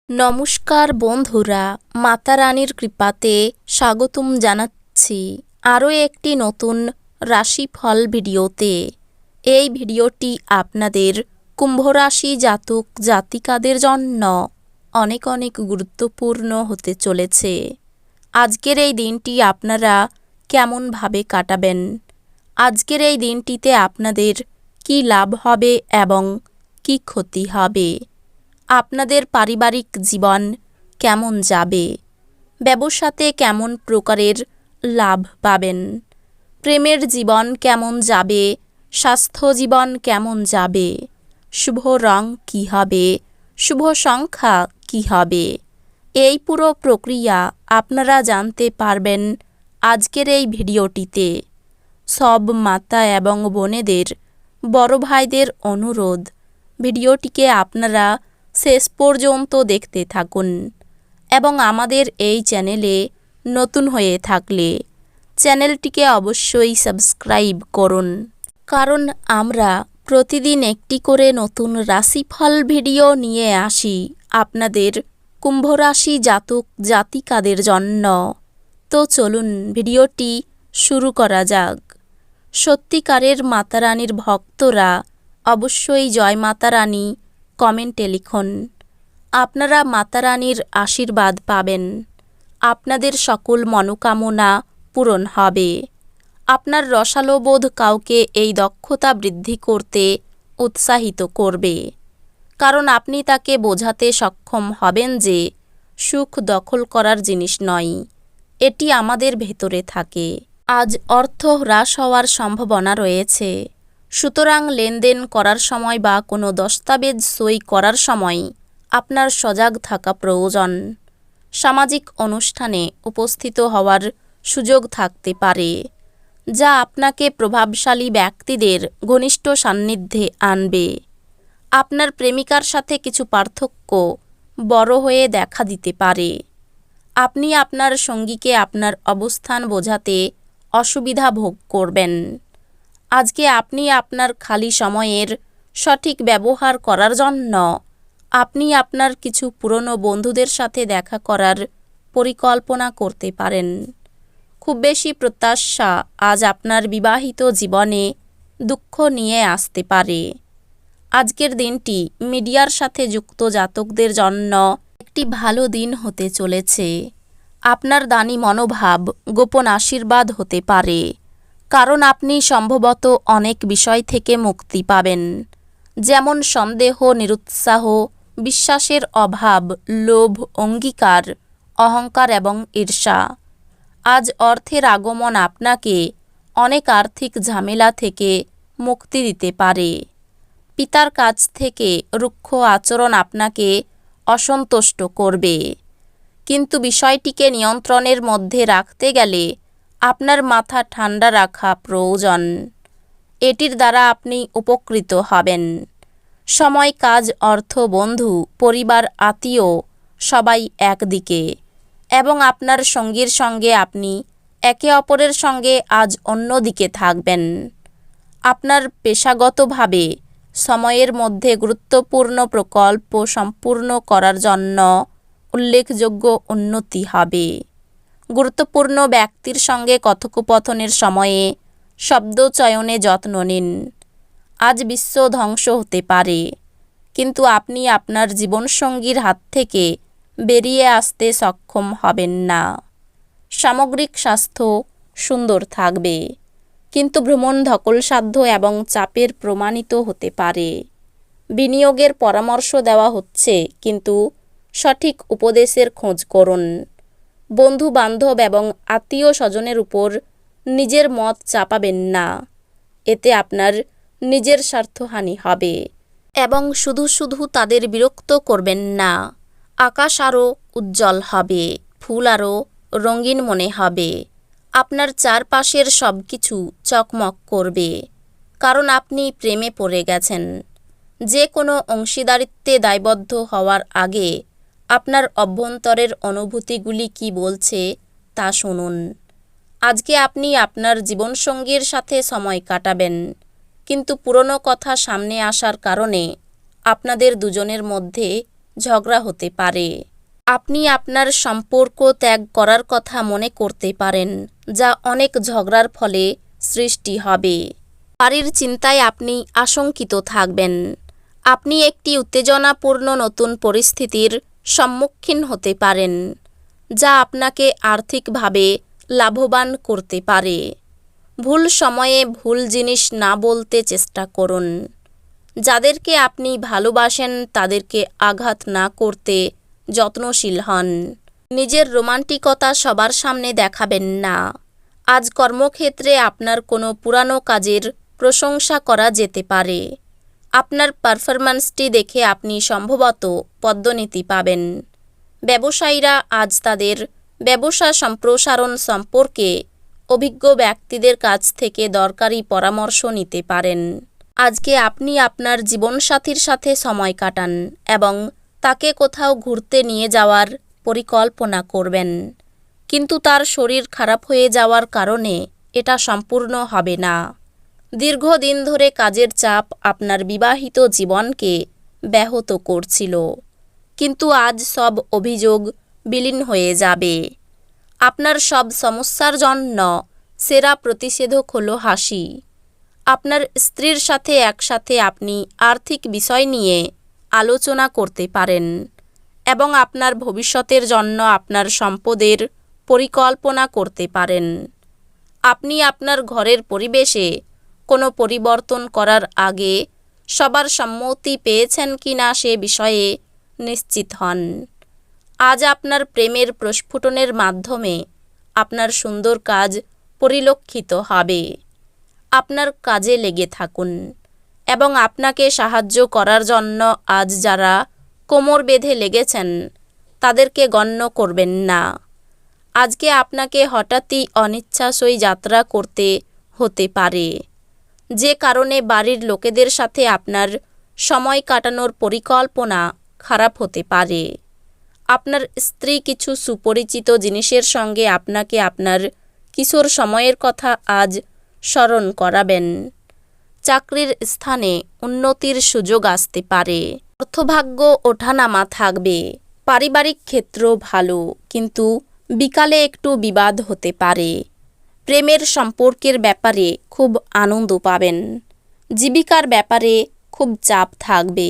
নমস্কার বন্ধুরা, মাতা রানীর কৃপাতে স্বাগতম জানাচ্ছি আরও একটি নতুন রাশিফল ভিডিওতে। এই ভিডিওটি আপনাদের কুম্ভ রাশি জাতক জাতিকাদের জন্য অনেক অনেক গুরুত্বপূর্ণ হতে চলেছে। আজকের এই দিনটি আপনারা কেমনভাবে কাটাবেন, আজকের এই দিনটিতে আপনাদের কি লাভ হবে এবং কি ক্ষতি হবে, আপনাদের পারিবারিক জীবন কেমন যাবে, ব্যবসাতে কেমন প্রকারের লাভ পাবেন, প্রেমের জীবন কেমন যাবে, স্বাস্থ্য জীবন কেমন যাবে, শুভ রং কী হবে, শুভ সংখ্যা কী হবে, এই পুরো প্রক্রিয়া আপনারা জানতে পারবেন আজকের এই ভিডিওটিতে। সব মাতা এবং বোনেদের, বড় ভাইদের অনুরোধ, ভিডিওটিকে আপনারা শেষ পর্যন্ত দেখতে থাকুন এবং আমাদের এই চ্যানেলে নতুন হয়ে থাকলে চ্যানেলটিকে অবশ্যই সাবস্ক্রাইব করুন, কারণ আমরা প্রতিদিন একটি করে নতুন রাশিফল ভিডিও নিয়ে আসি আপনাদের কুম্ভ রাশি জাতক জাতিকাদের জন্য। তো চলুন ভিডিওটি শুরু করা যাক। সত্যিকারের মাতা রানীর ভক্তরা অবশ্যই জয় মাতা রানী কমেন্টে লিখুন। আপনারা মাতা রানীর আশীর্বাদ পাবেন, আপনাদের সকল মনোকামনা পূরণ হবে। আপনার রসালো বোধ কাউকে এই দক্ষতা বৃদ্ধি করতে উৎসাহিত করবে, কারণ আপনি তাকে বোঝাতে সক্ষম হবেন যে সুখ দখল করার জিনিস নয়, এটি আমাদের ভেতরে থাকে। আজ অর্থ হ্রাস হওয়ার সম্ভাবনা রয়েছে, সুতরাং লেনদেন করার সময় বা কোনো দস্তাবেজ সই করার সময় আপনার সজাগ থাকা প্রয়োজন। সামাজিক অনুষ্ঠানে উপস্থিত হওয়ার সুযোগ থাকতে পারে, যা আপনাকে প্রভাবশালী ব্যক্তিদের ঘনিষ্ঠ সান্নিধ্যে আনবে। আপনার প্রেমিকার সাথে কিছু পার্থক্য বড় হয়ে দেখা দিতে পারে। আপনি আপনার সঙ্গীকে আপনার অবস্থান বোঝাতে অসুবিধা ভোগ করবেন। আজকে আপনি আপনার খালি সময়ের সঠিক ব্যবহার করার জন্য আপনি আপনার কিছু পুরনো বন্ধুদের সাথে দেখা করার পরিকল্পনা করতে পারেন। খুব বেশি প্রত্যাশা আজ আপনার বিবাহিত জীবনে দুঃখ নিয়ে আসতে পারে। আজকের দিনটি মিডিয়ার সাথে যুক্ত জাতকদের জন্য একটি ভালো দিন হতে চলেছে। আপনার দানী মনোভাব গোপন আশীর্বাদ হতে পারে, কারণ আপনি সম্ভবত অনেক বিষয় থেকে মুক্তি পাবেন, যেমন সন্দেহ, নিরুৎসাহ, বিশ্বাসের অভাব, লোভ, অঙ্গীকার, অহংকার এবং ঈর্ষা। আজ অর্থের আগমন আপনাকে অনেক আর্থিক ঝামেলা থেকে মুক্তি দিতে পারে। পিতার কাছ থেকে রুক্ষ আচরণ আপনাকে অসন্তুষ্ট করবে, কিন্তু বিষয়টিকে নিয়ন্ত্রণের মধ্যে রাখতে গেলে আপনার মাথা ঠান্ডা রাখা প্রয়োজন। এটির দ্বারা আপনি উপকৃত হবেন। সময়, কাজ, অর্থ, বন্ধু, পরিবার, আত্মীয় সবাই একদিকে, এবং আপনার সঙ্গীর সঙ্গে আপনি একে অপরের সঙ্গে আজ অন্যদিকে থাকবেন। আপনার পেশাগতভাবে সময়ের মধ্যে গুরুত্বপূর্ণ প্রকল্প সম্পূর্ণ করার জন্য উল্লেখযোগ্য উন্নতি হবে। গুরুত্বপূর্ণ ব্যক্তির সঙ্গে কথোপকথনের সময়ে শব্দ চয়নে যত্ন নিন। আজ বিশ্ব ধ্বংস হতে পারে, কিন্তু আপনি আপনার জীবনসঙ্গীর হাত থেকে বেরিয়ে আসতে সক্ষম হবেন না। সামগ্রিক স্বাস্থ্য সুন্দর থাকবে, কিন্তু ভ্রমণ ধকলসাধ্য এবং চাপের প্রমাণিত হতে পারে। বিনিয়োগের পরামর্শ দেওয়া হচ্ছে, কিন্তু সঠিক উপদেশের খোঁজ করুন। বন্ধু বান্ধব এবং আত্মীয় স্বজনের উপর নিজের মত চাপাবেন না, এতে আপনার নিজের স্বার্থহানি হবে। এবং শুধু শুধু তাদের বিরক্ত করবেন না। আকাশ আরও উজ্জ্বল হবে, ফুল আরও রঙিন মনে হবে, আপনার চারপাশের সব কিছু চকমক করবে, কারণ আপনি প্রেমে পড়ে গেছেন। যে কোনো অংশীদারিত্বে দায়বদ্ধ হওয়ার আগে আপনার অভ্যন্তরের অনুভূতিগুলি কি বলছে তা শুনুন। আজকে আপনি আপনার জীবনসঙ্গীর সাথে সময় কাটাবেন, কিন্তু পুরনো কথা সামনে আসার কারণে আপনাদের দুজনের মধ্যে ঝগড়া হতে পারে। আপনি আপনার সম্পর্ক ত্যাগ করার কথা মনে করতে পারেন, যা অনেক ঝগড়ার ফলে সৃষ্টি হবে। বাড়ির চিন্তায় আপনি আশঙ্কিত থাকবেন। আপনি একটি উত্তেজনাপূর্ণ নতুন পরিস্থিতির সম্মুখীন হতে পারেন, যা আপনাকে আর্থিকভাবে লাভবান করতে পারে। ভুল সময়ে ভুল জিনিস না বলতে চেষ্টা করুন। যাদেরকে আপনি ভালোবাসেন তাদেরকে আঘাত না করতে যত্নশীল হন। নিজের রোমান্টিকতা সবার সামনে দেখাবেন না। আজ কর্মক্ষেত্রে আপনার কোনো পুরানো কাজের প্রশংসা করা যেতে পারে। আপনার পারফরম্যান্সটি দেখে আপনি সম্ভবত পদোন্নতি পাবেন। ব্যবসায়ীরা আজ তাদের ব্যবসা সম্প্রসারণ সম্পর্কে অভিজ্ঞ ব্যক্তিদের কাছ থেকে দরকারি পরামর্শ নিতে পারেন। আজকে আপনি আপনার জীবনসাথীর সাথে সময় কাটান এবং তাকে কোথাও ঘুরতে নিয়ে যাওয়ার পরিকল্পনা করবেন, কিন্তু তার শরীর খারাপ হয়ে যাওয়ার কারণে এটা সম্পূর্ণ হবে না। দীর্ঘদিন ধরে কাজের চাপ আপনার বিবাহিত জীবনকে ব্যাহত করছিল, কিন্তু আজ সব অভিযোগ বিলীন হয়ে যাবে। আপনার সব সমস্যার জন্য সেরা প্রতিষেধক হলো হাসি। আপনার স্ত্রীর সাথে একসাথে আপনি আর্থিক বিষয় নিয়ে আলোচনা করতে পারেন এবং আপনার ভবিষ্যতের জন্য আপনার সম্পদের পরিকল্পনা করতে পারেন। আপনি আপনার ঘরের পরিবেশে কোনো পরিবর্তন করার আগে সবার সম্মতি পেয়েছেন কিনা সে বিষয়ে নিশ্চিত হন। আজ আপনার প্রেমের প্রস্ফুটনের মাধ্যমে আপনার সুন্দর কাজ পরিলক্ষিত হবে। আপনার কাজে লেগে থাকুন এবং আপনাকে সাহায্য করার জন্য আজ যারা কোমর বেঁধে লেগেছেন তাদেরকে গণ্য করবেন না। আজকে আপনাকে হঠাৎই অনিচ্ছাসই যাত্রা করতে হতে পারে, যে কারণে বাড়ির লোকেদের সাথে আপনার সময় কাটানোর পরিকল্পনা খারাপ হতে পারে। আপনার স্ত্রী কিছু সুপরিচিত জিনিসের সঙ্গে আপনাকে আপনার কিশোর সময়ের কথা আজ স্মরণ করাবেন। চাকরির স্থানে উন্নতির সুযোগ আসতে পারে। অর্থভাগ্য ওঠানামা থাকবে। পারিবারিক ক্ষেত্র ভালো, কিন্তু বিকালে একটু বিবাদ হতে পারে। প্রেমের সম্পর্কের ব্যাপারে খুব আনন্দ পাবেন। জীবিকার ব্যাপারে খুব চাপ থাকবে।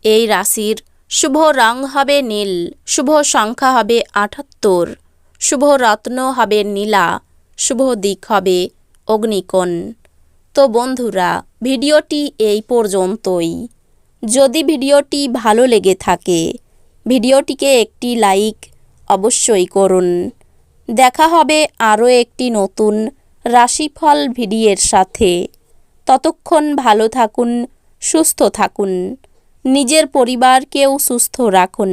এই রাশির শুভ রং হবে নীল, শুভ সংখ্যা হবে ৭৮, শুভ রত্ন হবে নীলা, শুভ দিক হবে অগ্নিকোণ। তো বন্ধুরা, ভিডিওটি এই পর্যন্তই। যদি ভিডিওটি ভালো লেগে থাকে ভিডিওটিকে একটি লাইক অবশ্যই করুন। দেখা হবে আরও একটি নতুন রাশিফল ভিডিওর সাথে। ততক্ষণ ভালো থাকুন, সুস্থ থাকুন, নিজের পরিবারকেও সুস্থ রাখুন।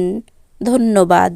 ধন্যবাদ।